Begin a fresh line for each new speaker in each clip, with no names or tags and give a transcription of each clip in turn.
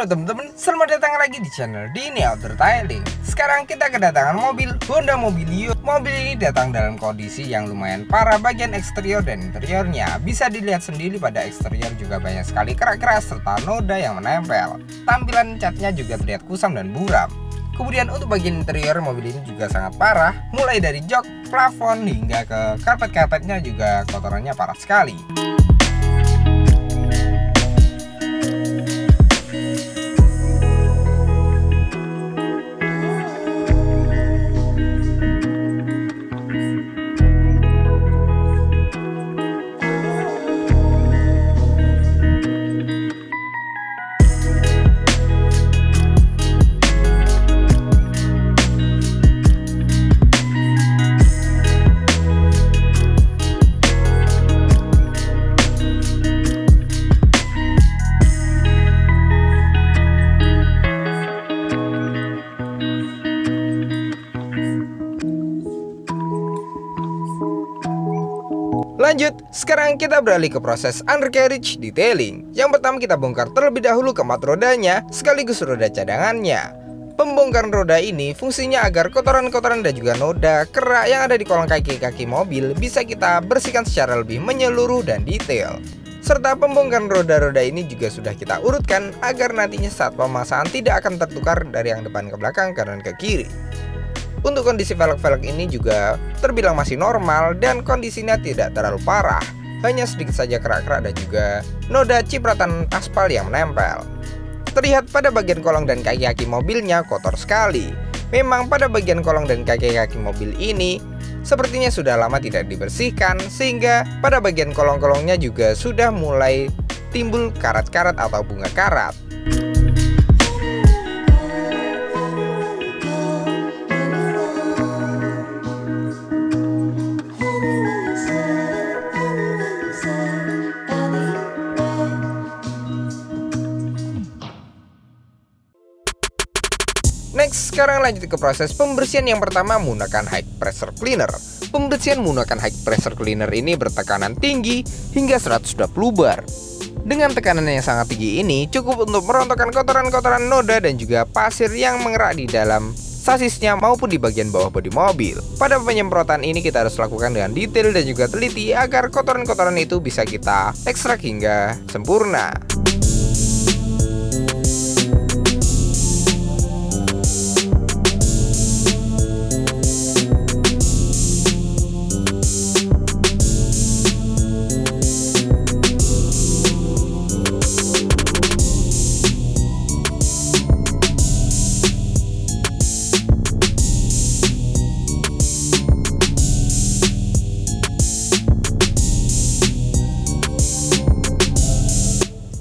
Halo teman-teman, selamat datang lagi di channel Dini Auto Detailing. Sekarang kita kedatangan mobil Honda Mobilio. Mobil ini datang dalam kondisi yang lumayan parah. Bagian eksterior dan interiornya bisa dilihat sendiri. Pada eksterior juga banyak sekali kerak-kerak serta noda yang menempel. Tampilan catnya juga terlihat kusam dan buram. Kemudian untuk bagian interior mobil ini juga sangat parah. Mulai dari jok, plafon hingga ke karpet-karpetnya juga kotorannya parah sekali. Lanjut, sekarang kita beralih ke proses undercarriage detailing. Yang pertama kita bongkar terlebih dahulu kemat rodanya sekaligus roda cadangannya. Pembongkaran roda ini fungsinya agar kotoran-kotoran dan juga noda kerak yang ada di kolong kaki-kaki mobil bisa kita bersihkan secara lebih menyeluruh dan detail. Serta pembongkaran roda-roda ini juga sudah kita urutkan agar nantinya saat pemasangan tidak akan tertukar dari yang depan ke belakang, kanan ke kiri. Untuk kondisi velg-velg ini juga terbilang masih normal dan kondisinya tidak terlalu parah. Hanya sedikit saja kerak-kerak dan juga noda cipratan aspal yang menempel. Terlihat pada bagian kolong dan kaki-kaki mobilnya kotor sekali. Memang pada bagian kolong dan kaki-kaki mobil ini sepertinya sudah lama tidak dibersihkan, sehingga pada bagian kolong-kolongnya juga sudah mulai timbul karat-karat atau bunga karat. Next, sekarang lanjut ke proses pembersihan. Yang pertama menggunakan high pressure cleaner. Pembersihan menggunakan high pressure cleaner ini bertekanan tinggi hingga 120 bar. Dengan tekanan yang sangat tinggi ini cukup untuk merontokkan kotoran-kotoran noda dan juga pasir yang mengerak di dalam sasisnya maupun di bagian bawah bodi mobil. Pada penyemprotan ini kita harus lakukan dengan detail dan juga teliti agar kotoran-kotoran itu bisa kita ekstrak hingga sempurna.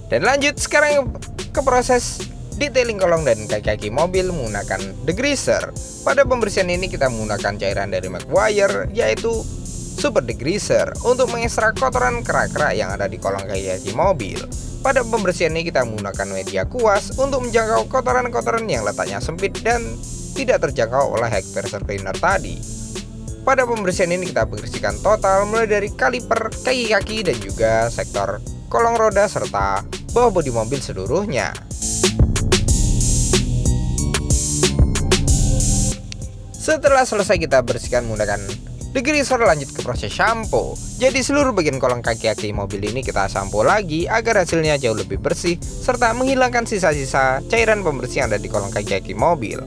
Dan lanjut sekarang ke proses detailing kolong dan kaki-kaki mobil menggunakan degreaser. Pada pembersihan ini kita menggunakan cairan dari Maguire yaitu super degreaser untuk mengekstrak kotoran kerak-kerak yang ada di kolong kaki-kaki mobil. Pada pembersihan ini kita menggunakan media kuas untuk menjangkau kotoran-kotoran yang letaknya sempit dan tidak terjangkau oleh high pressure cleaner tadi. Pada pembersihan ini kita bersihkan total mulai dari kaliper, kaki-kaki dan juga sektor kolong roda serta bawah bodi mobil seluruhnya. Setelah selesai kita bersihkan menggunakan degreaser, lanjut ke proses shampoo. Jadi seluruh bagian kolong kaki-kaki mobil ini kita shampoo lagi agar hasilnya jauh lebih bersih serta menghilangkan sisa-sisa cairan pembersih yang ada di kolong kaki-kaki mobil.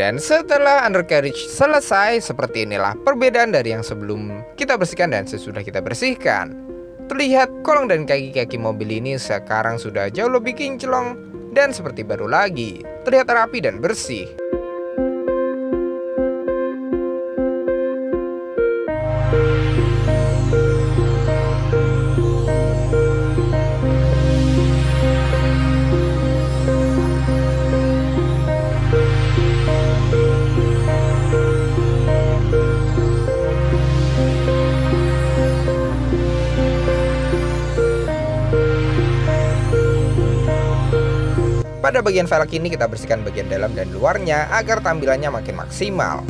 Dan setelah undercarriage selesai, seperti inilah perbedaan dari yang sebelum kita bersihkan dan sesudah kita bersihkan. Terlihat kolong dan kaki-kaki mobil ini sekarang sudah jauh lebih kinclong dan seperti baru lagi. Terlihat rapi dan bersih. Pada bagian velg ini kita bersihkan bagian dalam dan luarnya agar tampilannya makin maksimal.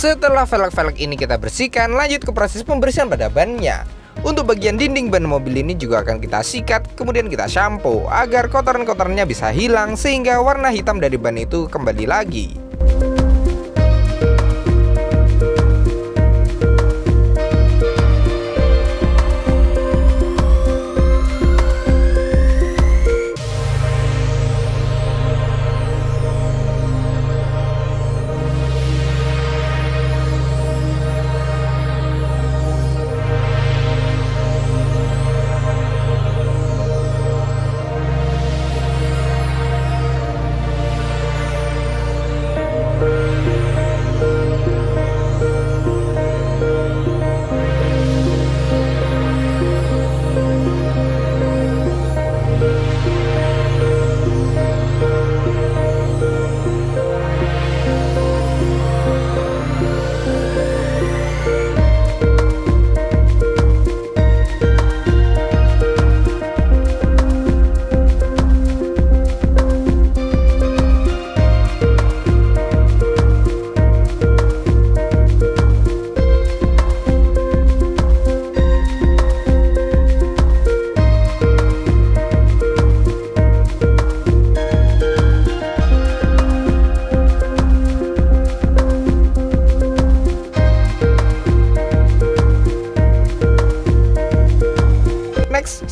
Setelah velg-velg ini kita bersihkan, lanjut ke proses pembersihan pada bannya. Untuk bagian dinding ban mobil ini juga akan kita sikat, kemudian kita shampoo agar kotoran-kotorannya bisa hilang sehingga warna hitam dari ban itu kembali lagi.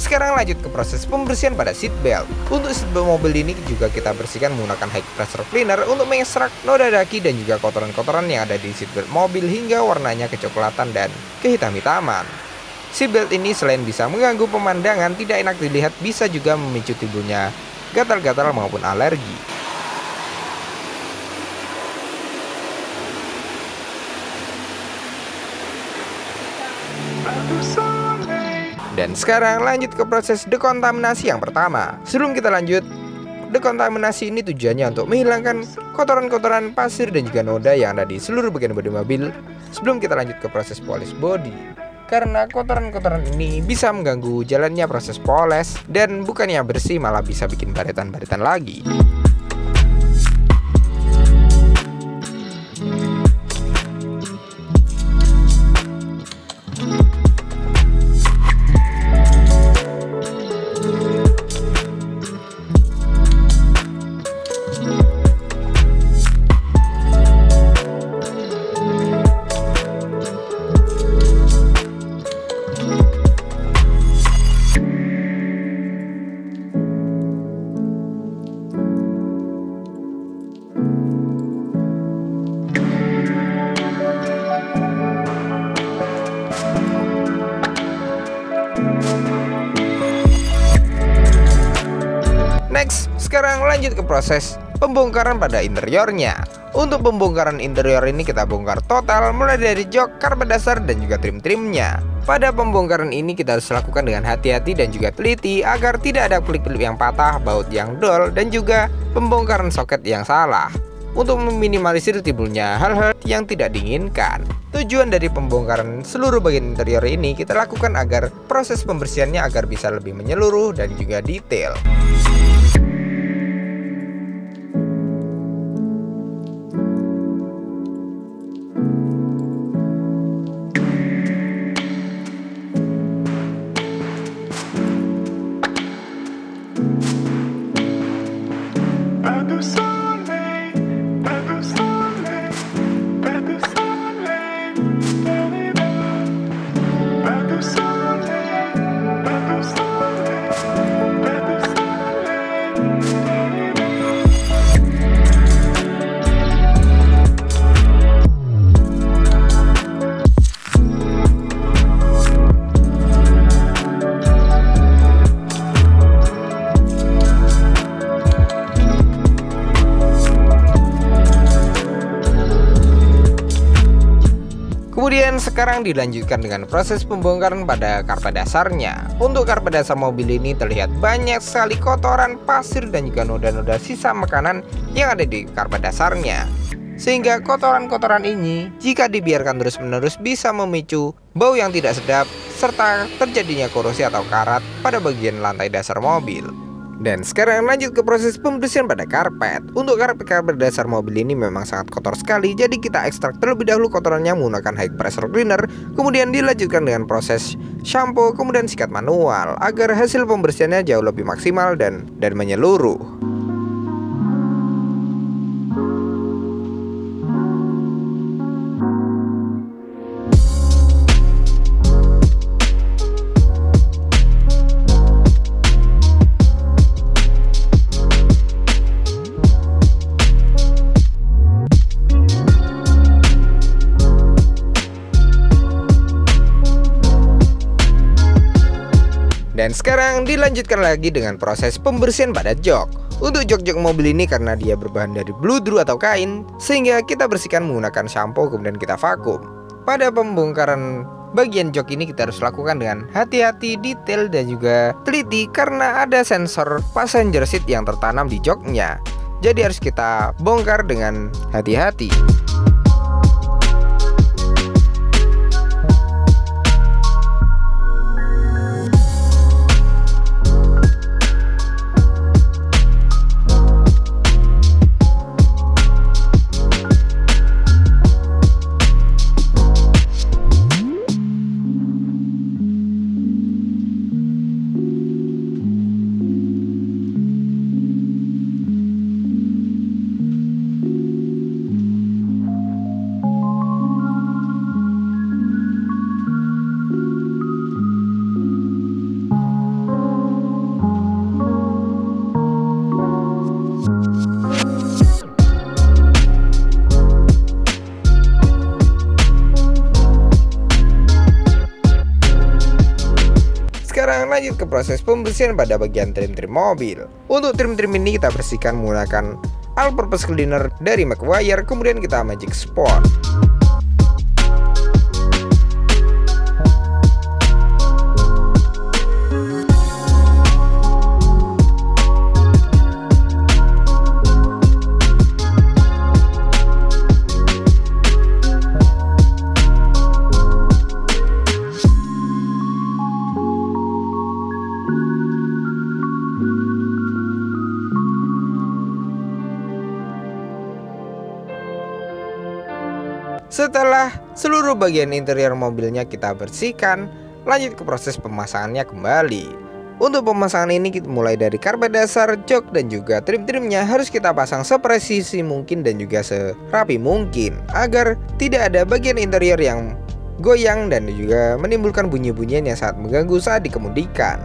Sekarang lanjut ke proses pembersihan pada seat belt. Untuk seat belt mobil ini juga kita bersihkan menggunakan high pressure cleaner untuk mengekstrak noda daki dan juga kotoran-kotoran yang ada di seat belt mobil hingga warnanya kecoklatan dan kehitam-hitaman. Seat belt ini selain bisa mengganggu pemandangan, tidak enak dilihat, bisa juga memicu timbulnya gatal-gatal maupun alergi. Dan sekarang lanjut ke proses dekontaminasi yang pertama. Sebelum kita lanjut, dekontaminasi ini tujuannya untuk menghilangkan kotoran-kotoran, pasir dan juga noda yang ada di seluruh bagian bodi mobil sebelum kita lanjut ke proses polis bodi. Karena kotoran-kotoran ini bisa mengganggu jalannya proses poles dan bukannya bersih malah bisa bikin baretan-baretan lagi. Next, sekarang lanjut ke proses pembongkaran pada interiornya. Untuk pembongkaran interior ini kita bongkar total mulai dari jok, karpet dasar dan juga trim-trimnya. Pada pembongkaran ini kita harus lakukan dengan hati-hati dan juga teliti agar tidak ada klip-klip yang patah, baut yang dol dan juga pembongkaran soket yang salah. Untuk meminimalisir timbulnya hal-hal yang tidak diinginkan. Tujuan dari pembongkaran seluruh bagian interior ini kita lakukan agar proses pembersihannya agar bisa lebih menyeluruh dan juga detail. sekarang dilanjutkan dengan proses pembongkaran pada karpet dasarnya. Untuk karpet dasar mobil ini terlihat banyak sekali kotoran, pasir, dan juga noda-noda sisa makanan yang ada di karpet dasarnya. Sehingga kotoran-kotoran ini jika dibiarkan terus-menerus bisa memicu bau yang tidak sedap serta terjadinya korosi atau karat pada bagian lantai dasar mobil. Dan sekarang lanjut ke proses pembersihan pada karpet. Untuk karpet dasar mobil ini memang sangat kotor sekali, jadi kita ekstrak terlebih dahulu kotorannya menggunakan high pressure cleaner, kemudian dilanjutkan dengan proses shampoo, kemudian sikat manual agar hasil pembersihannya jauh lebih maksimal dan menyeluruh. Dan sekarang dilanjutkan lagi dengan proses pembersihan pada jok. Untuk jok-jok mobil ini karena dia berbahan dari bludru atau kain, sehingga kita bersihkan menggunakan shampoo kemudian kita vakum. Pada pembongkaran bagian jok ini kita harus lakukan dengan hati-hati, detail, dan juga teliti karena ada sensor passenger seat yang tertanam di joknya. Jadi harus kita bongkar dengan hati-hati. Sekarang lanjut ke proses pembersihan pada bagian trim-trim mobil. Untuk trim-trim ini kita bersihkan menggunakan all-purpose cleaner dari Macguire, kemudian kita Magic Spot. Setelah seluruh bagian interior mobilnya kita bersihkan, lanjut ke proses pemasangannya kembali. Untuk pemasangan ini kita mulai dari karpet dasar, jok, dan juga trim-trimnya harus kita pasang sepresisi mungkin dan juga serapi mungkin agar tidak ada bagian interior yang goyang dan juga menimbulkan bunyi-bunyian yang sangat mengganggu saat dikemudikan.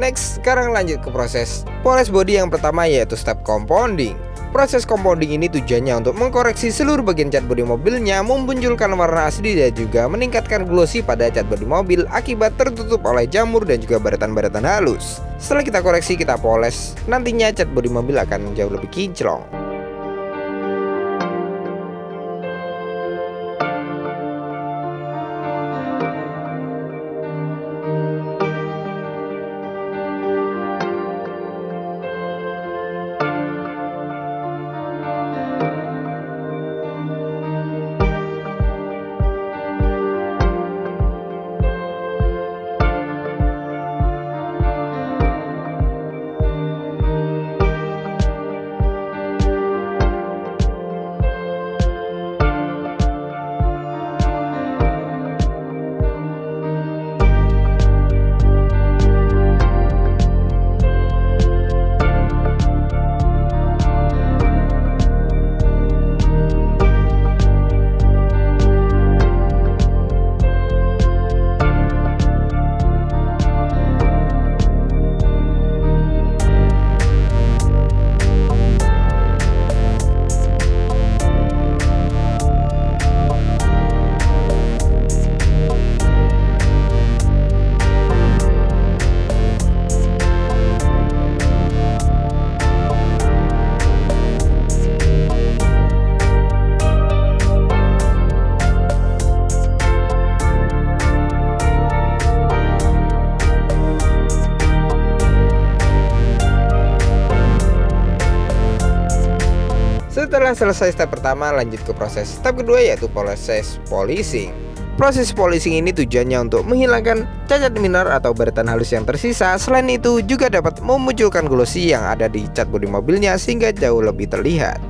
Next, sekarang lanjut ke proses poles body yang pertama, yaitu step compounding. Proses compounding ini tujuannya untuk mengkoreksi seluruh bagian cat bodi mobilnya, memunculkan warna asli dan juga meningkatkan glossy pada cat bodi mobil akibat tertutup oleh jamur dan juga baratan-baratan halus. Setelah kita koreksi, kita poles, nantinya cat bodi mobil akan jauh lebih kinclong. Setelah selesai step pertama, lanjut ke proses step kedua, yaitu proses polishing. Proses polishing ini tujuannya untuk menghilangkan cacat minor atau baretan halus yang tersisa. Selain itu juga dapat memunculkan glossy yang ada di cat bodi mobilnya sehingga jauh lebih terlihat.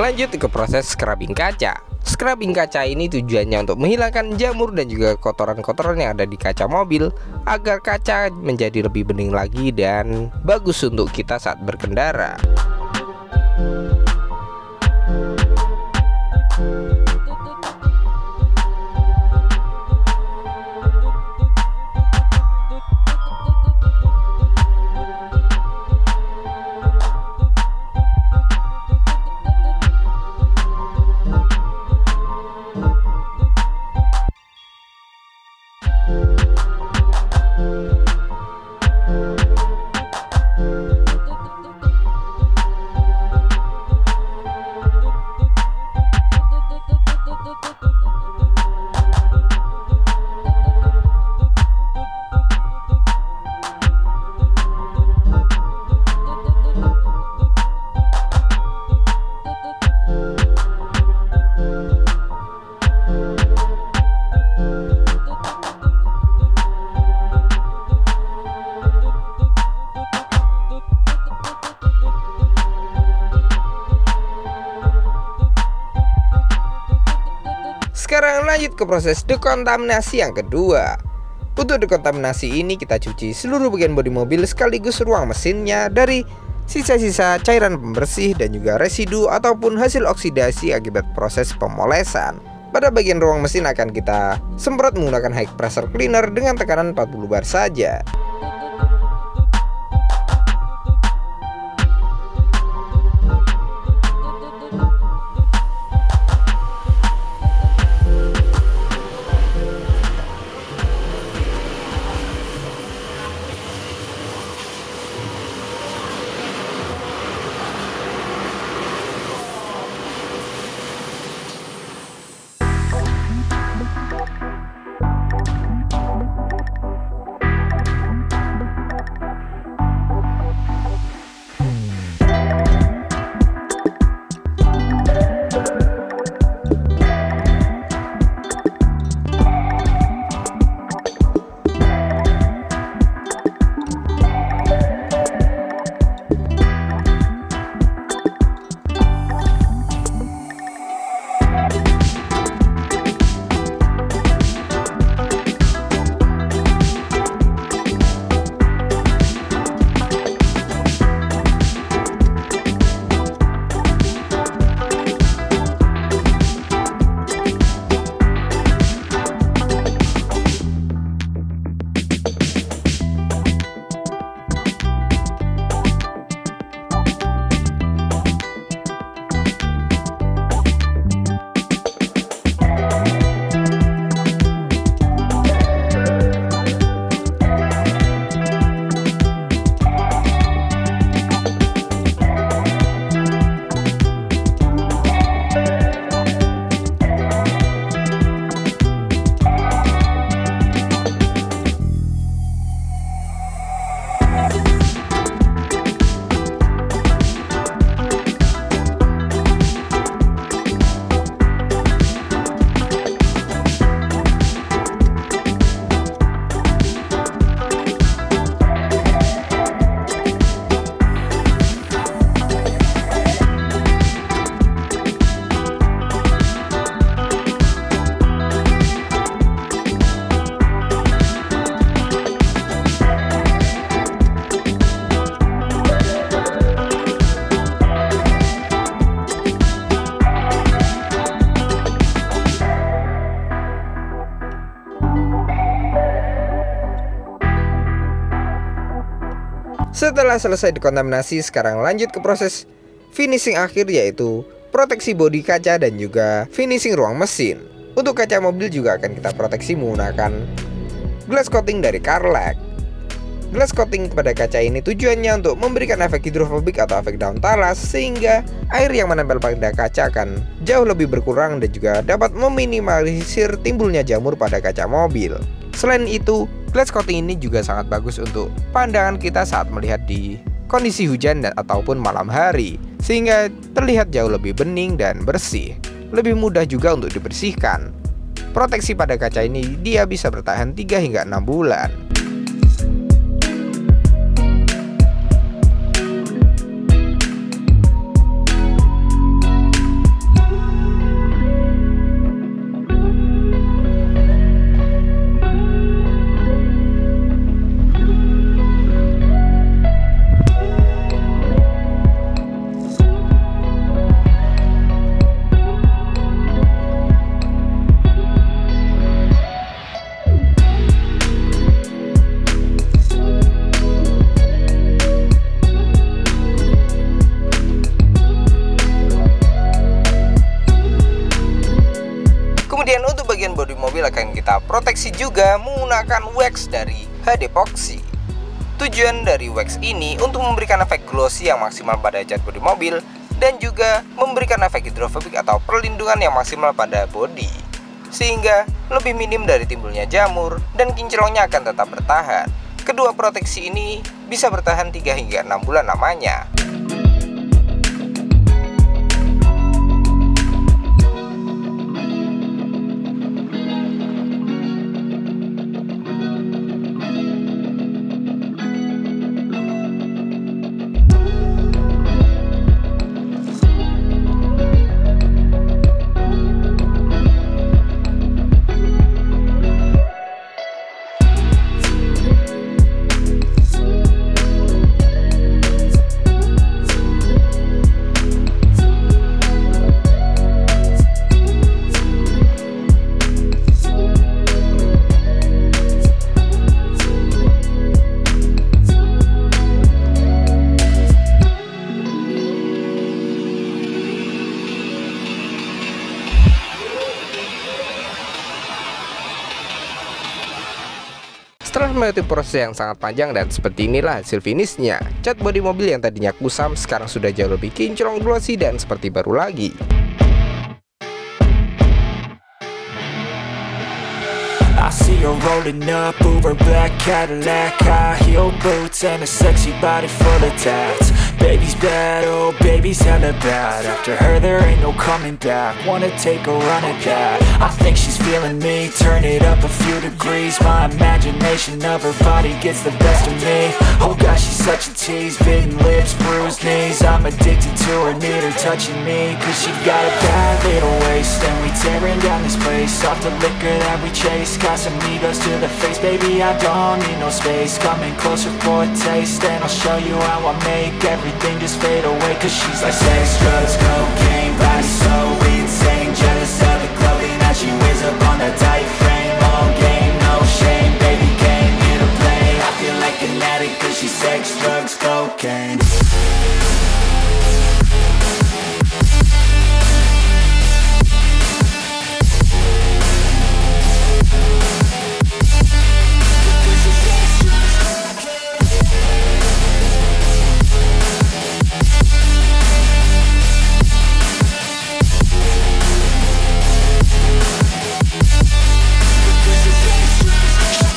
Lanjut ke proses scrubbing kaca. Scrubbing kaca ini tujuannya untuk menghilangkan jamur dan juga kotoran-kotoran yang ada di kaca mobil agar kaca menjadi lebih bening lagi dan bagus untuk kita saat berkendara. Sekarang lanjut ke proses dekontaminasi yang kedua. Untuk dekontaminasi ini kita cuci seluruh bagian bodi mobil sekaligus ruang mesinnya dari sisa-sisa cairan pembersih dan juga residu ataupun hasil oksidasi akibat proses pemolesan. Pada bagian ruang mesin akan kita semprot menggunakan high pressure cleaner dengan tekanan 40 bar saja. Setelah selesai dikontaminasi, sekarang lanjut ke proses finishing akhir, yaitu proteksi bodi kaca dan juga finishing ruang mesin. Untuk kaca mobil juga akan kita proteksi menggunakan glass coating dari Carlac. Glass coating pada kaca ini tujuannya untuk memberikan efek hidrofobik atau efek daun talas, sehingga air yang menempel pada kaca akan jauh lebih berkurang dan juga dapat meminimalisir timbulnya jamur pada kaca mobil. Selain itu, glass coating ini juga sangat bagus untuk pandangan kita saat melihat di kondisi hujan ataupun malam hari, sehingga terlihat jauh lebih bening dan bersih. Lebih mudah juga untuk dibersihkan. Proteksi pada kaca ini dia bisa bertahan 3 hingga 6 bulan. Kemudian untuk bagian bodi mobil akan kita proteksi juga menggunakan wax dari HD Epoxy. Tujuan dari wax ini untuk memberikan efek glossy yang maksimal pada cat bodi mobil dan juga memberikan efek hidrofobik atau perlindungan yang maksimal pada bodi, sehingga lebih minim dari timbulnya jamur dan kinclongnya akan tetap bertahan. Kedua proteksi ini bisa bertahan 3 hingga 6 bulan lamanya. Setelah melewati proses yang sangat panjang dan seperti inilah hasil finishnya. Cat bodi mobil yang tadinya kusam sekarang sudah jauh lebih kinclong, glossy dan seperti baru lagi.
I see her rolling up, Uber black Cadillac, high heel boots and a sexy body full of tats. Baby's bad, oh baby's hella bad. After her there ain't no coming back. Wanna take a run at that. I think she's feeling me, turn it up a few degrees. My imagination of her body gets the best of me. Oh gosh, she's such a tease, bitten lips, bruised knees. I'm addicted to her, need her touching me, cause she got a bad little waist. And we tearing down this place, off the liquor that we chase. Got some egos to the face, baby, I don't need no space. Coming closer for a taste, and I'll show you how I make everything just fade away. Cause she's like sex, drugs, cocaine, body so insane. Jealous of the clothing that she wears up on that tight frame. All game, no shame, baby came here to play. I feel like an addict cause she's sex, drugs, cocaine.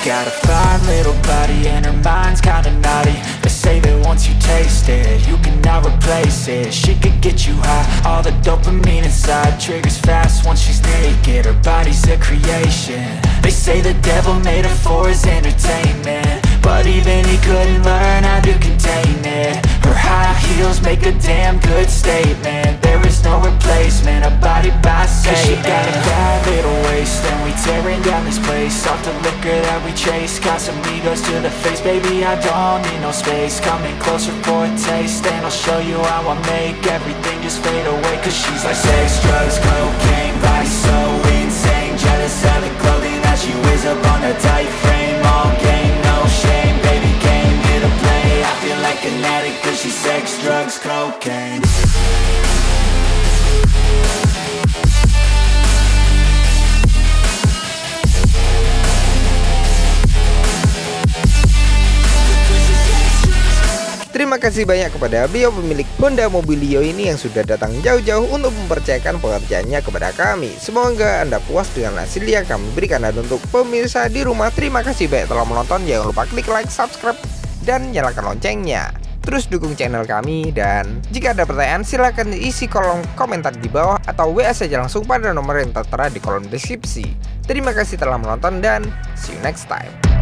Got a fine little body and her mind's kinda naughty. They say that once you taste it, you cannot replace it. She could get you high, all the dopamine inside triggers fast once she's naked. Her body's a creation. They say the devil made her for his entertainment, but even he couldn't learn how to contain it. Her high heels make a damn good statement. There is no replacement, a body by Satan. Cause she got a bad little waist, and we tearing down this place. Off the liquor that we chase, got some egos to the face. Baby, I don't need no space. Coming closer for a taste, and I'll show you how I make everything just fade away. Cause she's like sex, drugs, cocaine, body so insane. Jealous of the clothing that she wears up on a tight frame. All game, no shame, baby came here to play. I feel like
Terima kasih banyak kepada beliau pemilik Honda Mobilio ini yang sudah datang jauh-jauh untuk mempercayakan pekerjaannya kepada kami. Semoga Anda puas dengan hasil yang kami berikan. Dan untuk pemirsa di rumah, terima kasih banyak telah menonton. Jangan lupa klik like, subscribe, dan nyalakan loncengnya. Terus dukung channel kami, dan jika ada pertanyaan silahkan isi kolom komentar di bawah atau WA saja langsung pada nomor yang tertera di kolom deskripsi. Terima kasih telah menonton dan see you next time.